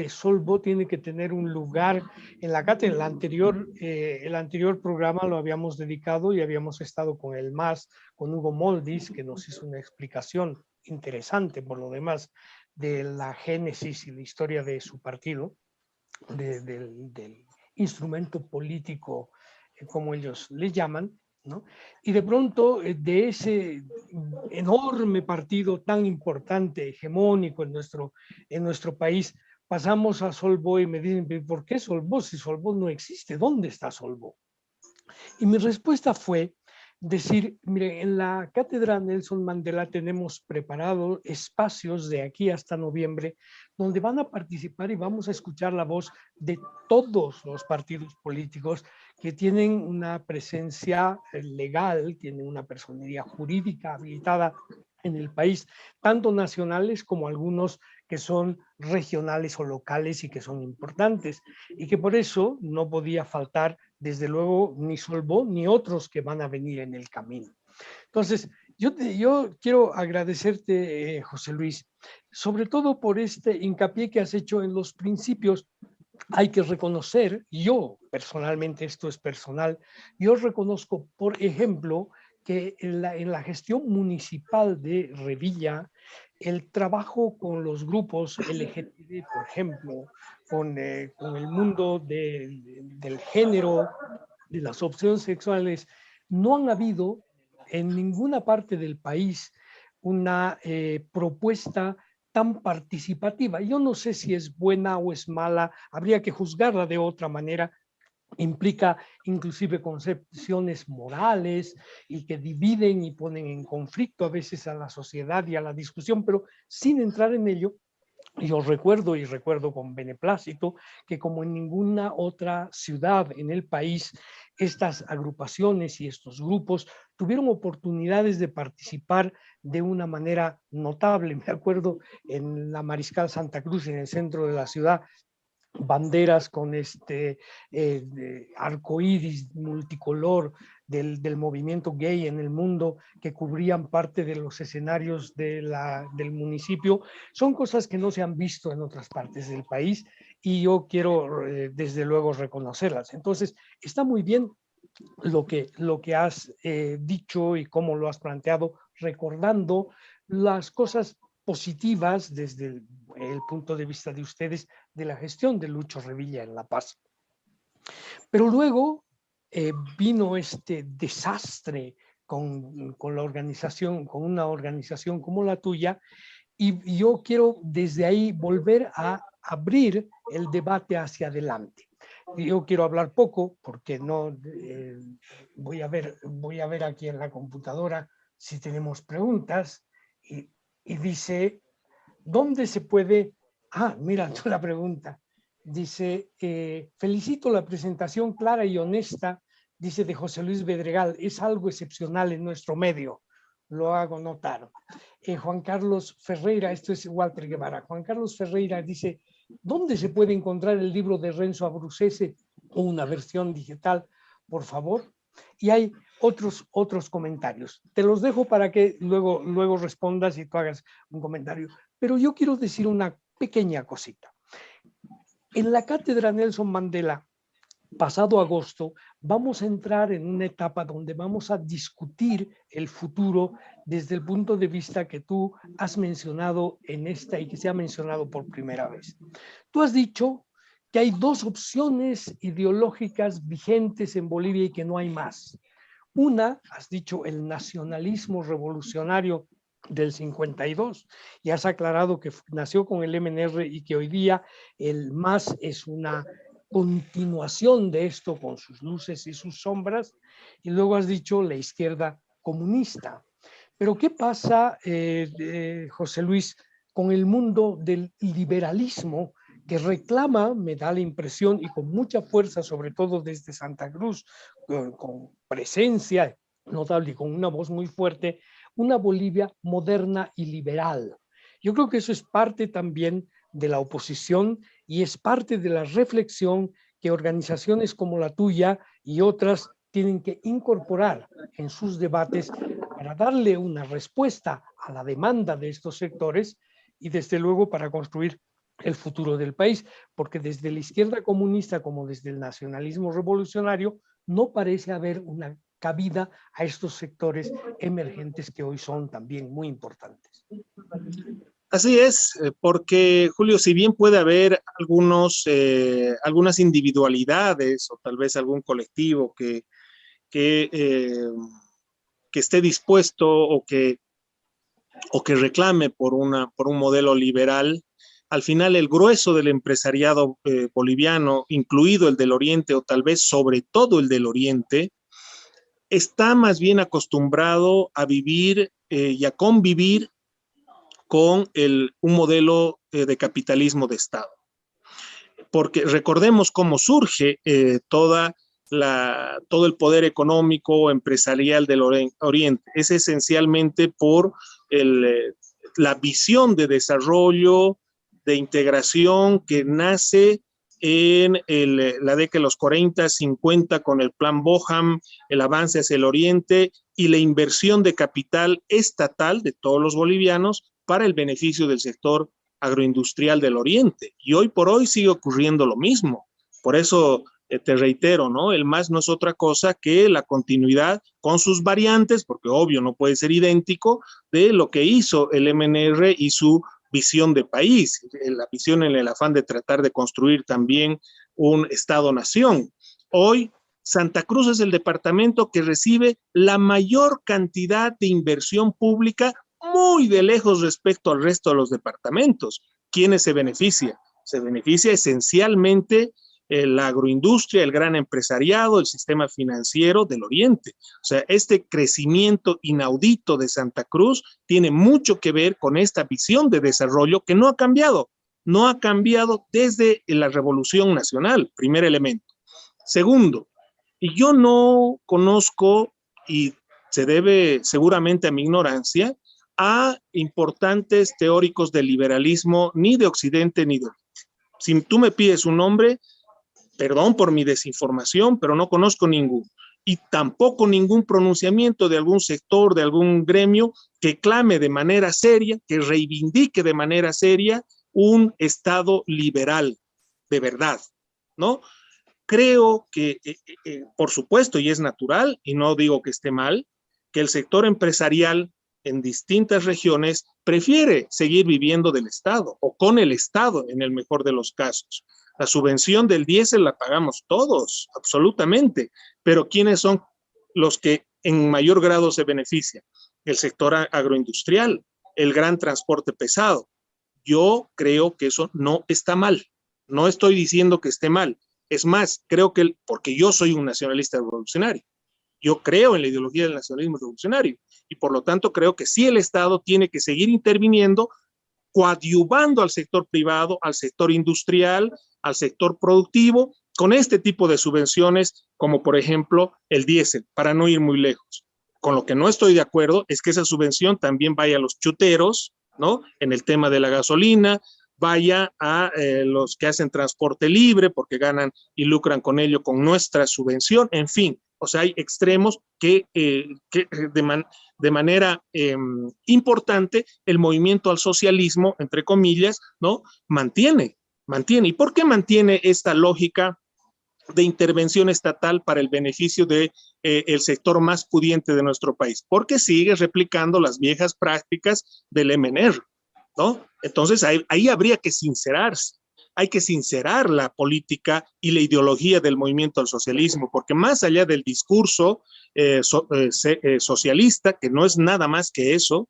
Solvó tiene que tener un lugar en la cátedra? El anterior programa lo habíamos dedicado y habíamos estado con el MAS, con Hugo Moldis, que nos hizo una explicación interesante por lo demás de la génesis y la historia de su partido, del instrumento político, como ellos le llaman, ¿no? Y de pronto, de ese enorme partido tan importante, hegemónico en nuestro país, pasamos a Solvó y me dicen, ¿por qué Solvó? Si Solvó no existe, ¿dónde está Solvó? Y mi respuesta fue decir, mire, en la Cátedra Nelson Mandela tenemos preparados espacios de aquí hasta noviembre donde van a participar y vamos a escuchar la voz de todos los partidos políticos que tienen una presencia legal, tienen una personería jurídica habilitada en el país, tanto nacionales como algunos que son regionales o locales y que son importantes, y que por eso no podía faltar, desde luego, ni Solvó ni otros que van a venir en el camino. Entonces, yo quiero agradecerte, José Luis, sobre todo por este hincapié que has hecho en los principios. Hay que reconocer, yo personalmente, esto es personal, yo reconozco, por ejemplo, que en la gestión municipal de Revilla, el trabajo con los grupos LGTB, por ejemplo, con el mundo del género, de las opciones sexuales, no han habido en ninguna parte del país una propuesta tan participativa. Yo no sé si es buena o es mala, habría que juzgarla de otra manera. Implica inclusive concepciones morales y que dividen y ponen en conflicto a veces a la sociedad y a la discusión, pero sin entrar en ello, yo recuerdo con beneplácito que como en ninguna otra ciudad en el país, estas agrupaciones y estos grupos tuvieron oportunidades de participar de una manera notable. Me acuerdo en la Mariscal Santa Cruz, en el centro de la ciudad, banderas con arcoíris multicolor del movimiento gay en el mundo que cubrían parte de los escenarios del municipio. Son cosas que no se han visto en otras partes del país y yo quiero desde luego reconocerlas. Entonces, está muy bien lo que has dicho y cómo lo has planteado, recordando las cosas positivas desde el punto de vista de ustedes de la gestión de Lucho Revilla en La Paz. Pero luego vino este desastre con la organización, con una organización como la tuya, y yo quiero desde ahí volver a abrir el debate hacia adelante. Yo quiero hablar poco porque no voy a ver aquí en la computadora si tenemos preguntas y dice, ¿dónde se puede? Mira tú la pregunta. Dice, felicito la presentación clara y honesta, dice de José Luis Bedregal, es algo excepcional en nuestro medio, lo hago notar. Juan Carlos Ferreira, esto es Walter Guevara, Juan Carlos Ferreira dice, ¿dónde se puede encontrar el libro de Renzo Abruzzese o una versión digital, por favor? Y hay otros comentarios. Te los dejo para que luego respondas y tú hagas un comentario. Pero yo quiero decir una pequeña cosita. En la Cátedra Nelson Mandela, pasado agosto, vamos a entrar en una etapa donde vamos a discutir el futuro desde el punto de vista que tú has mencionado en esta y que se ha mencionado por primera vez. Tú has dicho que hay dos opciones ideológicas vigentes en Bolivia y que no hay más. Una, has dicho, el nacionalismo revolucionario del 52, y has aclarado que nació con el MNR y que hoy día el MAS es una continuación de esto con sus luces y sus sombras, y luego has dicho la izquierda comunista. Pero ¿qué pasa, José Luis, con el mundo del liberalismo que reclama, me da la impresión, y con mucha fuerza, sobre todo desde Santa Cruz, con presencia notable y con una voz muy fuerte, una Bolivia moderna y liberal? Yo creo que eso es parte también de la oposición y es parte de la reflexión que organizaciones como la tuya y otras tienen que incorporar en sus debates para darle una respuesta a la demanda de estos sectores y desde luego para construir el futuro del país, porque desde la izquierda comunista como desde el nacionalismo revolucionario no parece haber una cabida a estos sectores emergentes que hoy son también muy importantes.
Así es, porque Julio, si bien puede haber algunas individualidades o tal vez algún colectivo que esté dispuesto o que reclame por un modelo liberal, al final el grueso del empresariado boliviano, incluido el del Oriente o tal vez sobre todo el del Oriente, está más bien acostumbrado a vivir y a convivir con un modelo de capitalismo de Estado. Porque recordemos cómo surge todo el poder económico empresarial del Oriente. Es esencialmente por la visión de desarrollo, de integración que nace en la década de los 40, 50 con el plan Boham, el avance hacia el Oriente y la inversión de capital estatal de todos los bolivianos para el beneficio del sector agroindustrial del Oriente. Y hoy por hoy sigue ocurriendo lo mismo. Por eso te reitero, ¿no? El MAS no es otra cosa que la continuidad con sus variantes, porque obvio no puede ser idéntico, de lo que hizo el MNR y su visión de país, la visión en el afán de tratar de construir también un Estado-nación. Hoy, Santa Cruz es el departamento que recibe la mayor cantidad de inversión pública muy de lejos respecto al resto de los departamentos. ¿Quiénes se beneficia? Se beneficia esencialmente la agroindustria, el gran empresariado, el sistema financiero del Oriente. O sea, este crecimiento inaudito de Santa Cruz tiene mucho que ver con esta visión de desarrollo que no ha cambiado desde la Revolución Nacional, primer elemento. Segundo, y yo no conozco, y se debe seguramente a mi ignorancia, a importantes teóricos del liberalismo, ni de Occidente ni de Oriente. Si tú me pides un nombre, perdón por mi desinformación, pero no conozco ninguno. Y tampoco ningún pronunciamiento de algún sector, de algún gremio que clame de manera seria, que reivindique de manera seria un Estado liberal, de verdad, ¿no? Creo que, por supuesto, y es natural, y no digo que esté mal, que el sector empresarial en distintas regiones prefiere seguir viviendo del Estado o con el Estado en el mejor de los casos. La subvención del diésel la pagamos todos, absolutamente, pero ¿quiénes son los que en mayor grado se benefician? El sector agroindustrial, el gran transporte pesado. Yo creo que eso no está mal, no estoy diciendo que esté mal, es más, creo que, porque yo soy un nacionalista revolucionario, yo creo en la ideología del nacionalismo revolucionario y por lo tanto creo que sí el Estado tiene que seguir interviniendo, coadyuvando al sector privado, al sector industrial, al sector productivo, con este tipo de subvenciones, como por ejemplo el diésel, para no ir muy lejos. Con lo que no estoy de acuerdo es que esa subvención también vaya a los chuteros, ¿no? En el tema de la gasolina, vaya a los que hacen transporte libre porque ganan y lucran con ello con nuestra subvención, en fin. O sea, hay extremos que de manera importante el movimiento al socialismo, entre comillas, ¿no? Mantiene. ¿Y por qué mantiene esta lógica de intervención estatal para el beneficio de el sector más pudiente de nuestro país? Porque sigue replicando las viejas prácticas del MNR, ¿no? Entonces ahí habría que sincerarse. hay que sincerar la política y la ideología del movimiento al socialismo, porque más allá del discurso socialista, que no es nada más que eso,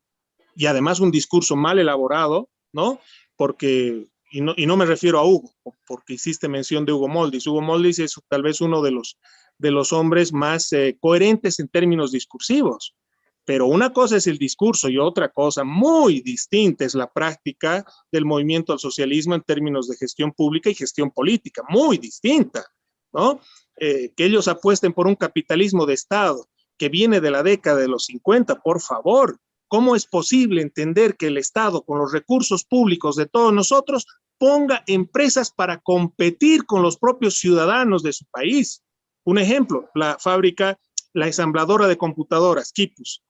y además un discurso mal elaborado, ¿no? Porque, y no me refiero a Hugo, porque hiciste mención de Hugo Moldis. Hugo Moldis es tal vez uno de los hombres más coherentes en términos discursivos, pero una cosa es el discurso y otra cosa muy distinta es la práctica del movimiento al socialismo en términos de gestión pública y gestión política, muy distinta, ¿no? Que ellos apuesten por un capitalismo de Estado que viene de la década de los 50, por favor. ¿Cómo es posible entender que el Estado, con los recursos públicos de todos nosotros, ponga empresas para competir con los propios ciudadanos de su país? Un ejemplo, la fábrica, la ensambladora de computadoras, Quipus.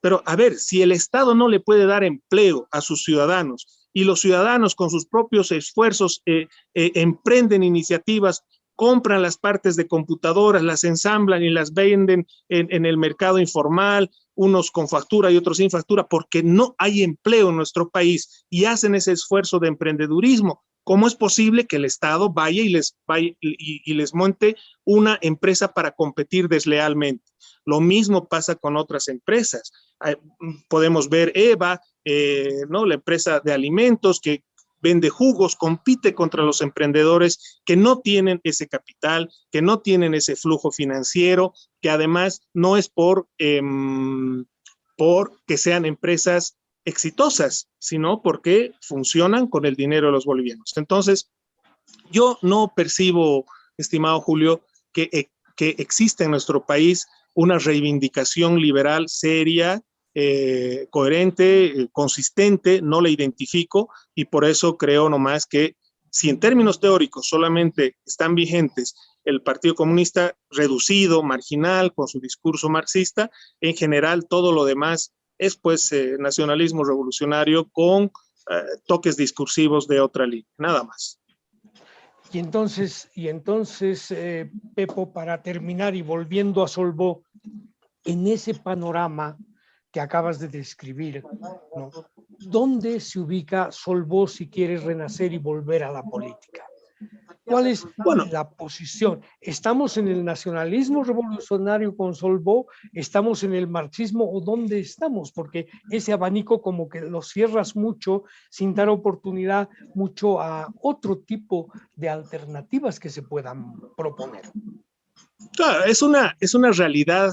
Pero a ver, si el Estado no le puede dar empleo a sus ciudadanos y los ciudadanos con sus propios esfuerzos emprenden iniciativas, compran las partes de computadoras, las ensamblan y las venden en el mercado informal, unos con factura y otros sin factura, porque no hay empleo en nuestro país y hacen ese esfuerzo de emprendedurismo. ¿Cómo es posible que el Estado vaya y les monte una empresa para competir deslealmente? Lo mismo pasa con otras empresas. Podemos ver EVA, ¿no? La empresa de alimentos que vende jugos, compite contra los emprendedores que no tienen ese capital, que no tienen ese flujo financiero, que además no es por que sean empresas exitosas, sino porque funcionan con el dinero de los bolivianos. Entonces, yo no percibo, estimado Julio, que existe en nuestro país una reivindicación liberal seria, coherente, consistente, no la identifico y por eso creo nomás que si en términos teóricos solamente están vigentes el Partido Comunista reducido, marginal, con su discurso marxista, en general todo lo demás es pues nacionalismo revolucionario con toques discursivos de otra línea, nada más.
Y entonces Pepo, para terminar y volviendo a Solvó, en ese panorama que acabas de describir, ¿no? ¿Dónde se ubica Solvó si quiere renacer y volver a la política? ¿Cuál es la posición? ¿Estamos en el nacionalismo revolucionario con Solvó? ¿Estamos en el marxismo o dónde estamos? Porque ese abanico como que lo cierras mucho sin dar oportunidad mucho a otro tipo de alternativas que se puedan proponer.
Claro, es una realidad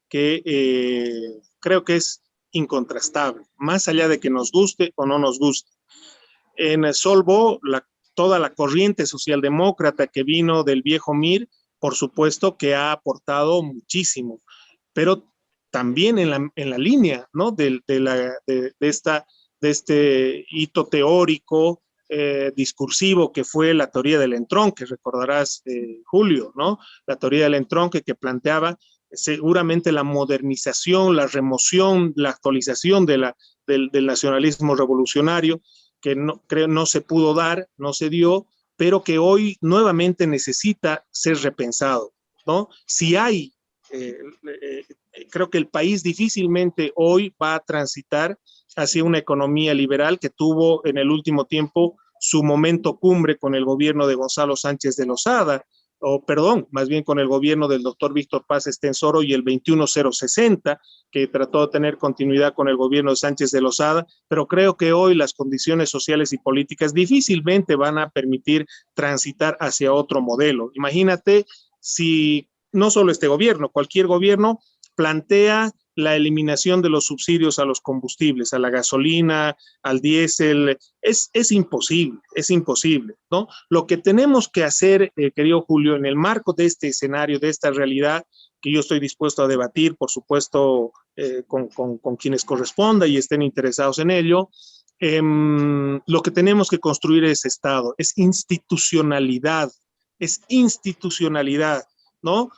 que creo que es incontrastable, más allá de que nos guste o no nos guste. En Solvó, toda la corriente socialdemócrata que vino del viejo MIR, por supuesto que ha aportado muchísimo, pero también en la línea, ¿no? de este hito teórico, discursivo que fue la teoría del entronque, recordarás, Julio, ¿no? La teoría del entronque que planteaba seguramente la modernización, la remoción, la actualización del nacionalismo revolucionario, que no se pudo dar, no se dio, pero que hoy nuevamente necesita ser repensado, ¿no? Si hay, creo que el país difícilmente hoy va a transitar hacia una economía liberal que tuvo en el último tiempo su momento cumbre con el gobierno de Gonzalo Sánchez de Lozada, más bien con el gobierno del doctor Víctor Paz Estenssoro y el 21060, que trató de tener continuidad con el gobierno de Sánchez de Lozada, pero creo que hoy las condiciones sociales y políticas difícilmente van a permitir transitar hacia otro modelo. Imagínate si no solo este gobierno, cualquier gobierno plantea la eliminación de los subsidios a los combustibles, a la gasolina, al diésel, es imposible, ¿no? Lo que tenemos que hacer, querido Julio, en el marco de este escenario, de esta realidad, que yo estoy dispuesto a debatir, por supuesto, con quienes corresponda y estén interesados en ello, lo que tenemos que construir es Estado, es institucionalidad, ¿no?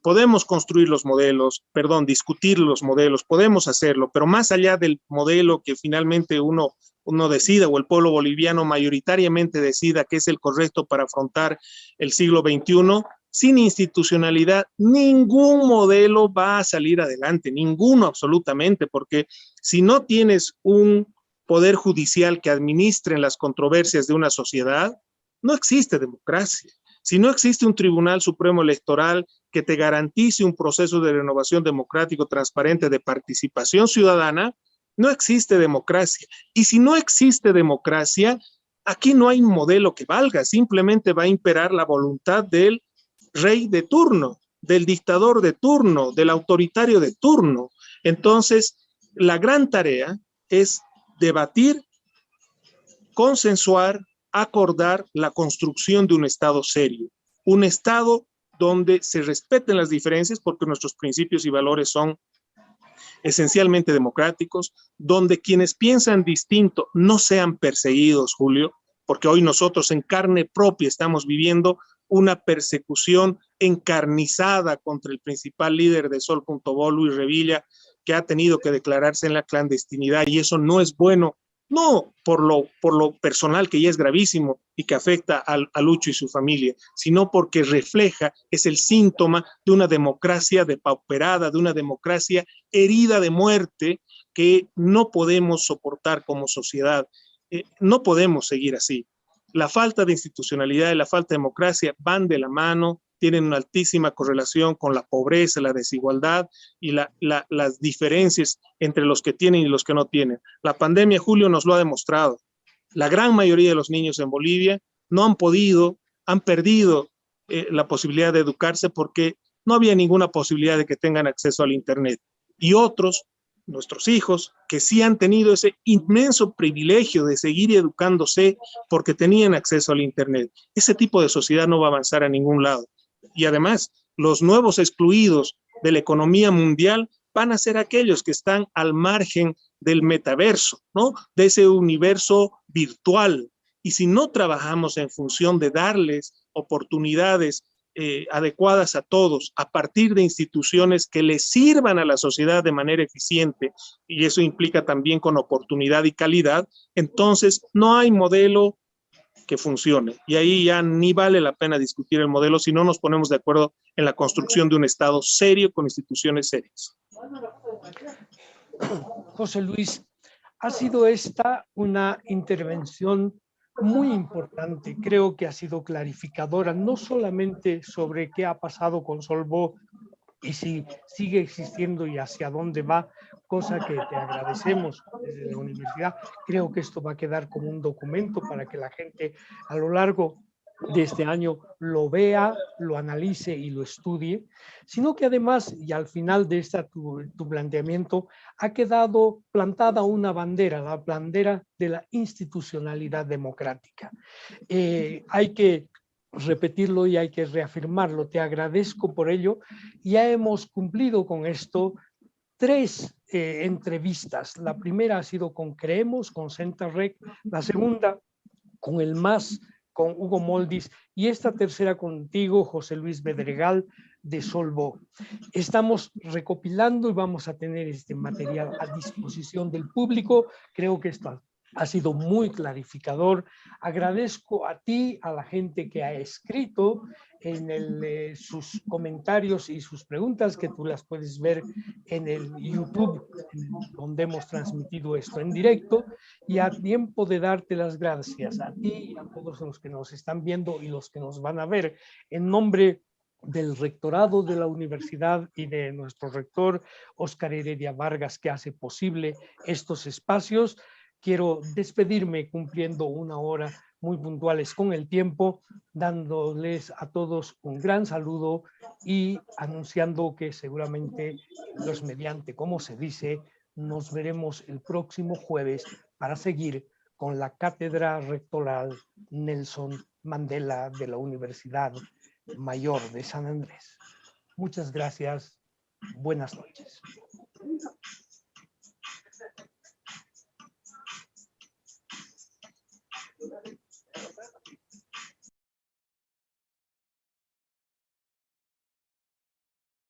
Podemos construir los modelos, discutir los modelos, podemos hacerlo, pero más allá del modelo que finalmente uno decida o el pueblo boliviano mayoritariamente decida que es el correcto para afrontar el siglo XXI, sin institucionalidad, ningún modelo va a salir adelante, ninguno absolutamente, porque si no tienes un poder judicial que administren las controversias de una sociedad, no existe democracia. Si no existe un Tribunal Supremo Electoral que te garantice un proceso de renovación democrático transparente de participación ciudadana, no existe democracia. Y si no existe democracia, aquí no hay un modelo que valga, simplemente va a imperar la voluntad del rey de turno, del dictador de turno, del autoritario de turno. Entonces, la gran tarea es debatir, consensuar, acordar la construcción de un Estado serio, un Estado donde se respeten las diferencias porque nuestros principios y valores son esencialmente democráticos, donde quienes piensan distinto no sean perseguidos, Julio, porque hoy nosotros en carne propia estamos viviendo una persecución encarnizada contra el principal líder de Sol.bo, Luis Revilla, que ha tenido que declararse en la clandestinidad, y eso no es bueno, no por lo personal, que ya es gravísimo y que afecta a Lucho y su familia, sino porque refleja, es el síntoma de una democracia depauperada, de una democracia herida de muerte que no podemos soportar como sociedad. No podemos seguir así. La falta de institucionalidad y la falta de democracia van de la mano, tienen una altísima correlación con la pobreza, la desigualdad y las diferencias entre los que tienen y los que no tienen. La pandemia, Julio, nos lo ha demostrado. La gran mayoría de los niños en Bolivia no han podido, han perdido la posibilidad de educarse porque no había ninguna posibilidad de que tengan acceso al Internet. Y otros, nuestros hijos, que sí han tenido ese inmenso privilegio de seguir educándose porque tenían acceso al Internet. Ese tipo de sociedad no va a avanzar a ningún lado. Y además, los nuevos excluidos de la economía mundial van a ser aquellos que están al margen del metaverso, ¿no? De ese universo virtual. Y si no trabajamos en función de darles oportunidades adecuadas a todos, a partir de instituciones que les sirvan a la sociedad de manera eficiente, y eso implica también con oportunidad y calidad, entonces no hay modelo que funcione. Y ahí ya ni vale la pena discutir el modelo si no nos ponemos de acuerdo en la construcción de un Estado serio con instituciones serias.
José Luis, ha sido esta una intervención muy importante. Creo que ha sido clarificadora, no solamente sobre qué ha pasado con Sol.bo y si sigue existiendo y hacia dónde va, cosa que te agradecemos desde la universidad. Creo que esto va a quedar como un documento para que la gente a lo largo de este año lo vea, lo analice y lo estudie, sino que además, y al final de tu planteamiento, ha quedado plantada una bandera, la bandera de la institucionalidad democrática. Hay que repetirlo y hay que reafirmarlo. Te agradezco por ello. Ya hemos cumplido con esto 3 entrevistas. La primera ha sido con Creemos, con Centarrec, la segunda con el MAS, con Hugo Moldis, y esta tercera contigo, José Luis Bedregal, de Sol.bo. Estamos recopilando y vamos a tener este material a disposición del público. Creo que esto ha sido muy clarificador. Agradezco a ti, a la gente que ha escrito en sus comentarios y sus preguntas, que tú las puedes ver en el YouTube, donde hemos transmitido esto en directo, y a tiempo de darte las gracias a ti y a todos los que nos están viendo y los que nos van a ver, en nombre del rectorado de la universidad y de nuestro rector, Óscar Heredia Vargas, que hace posible estos espacios. Quiero despedirme cumpliendo 1 hora muy puntuales con el tiempo, dándoles a todos un gran saludo y anunciando que seguramente, Dios mediante, como se dice, nos veremos el próximo jueves para seguir con la Cátedra Rectoral Nelson Mandela de la Universidad Mayor de San Andrés. Muchas gracias. Buenas noches.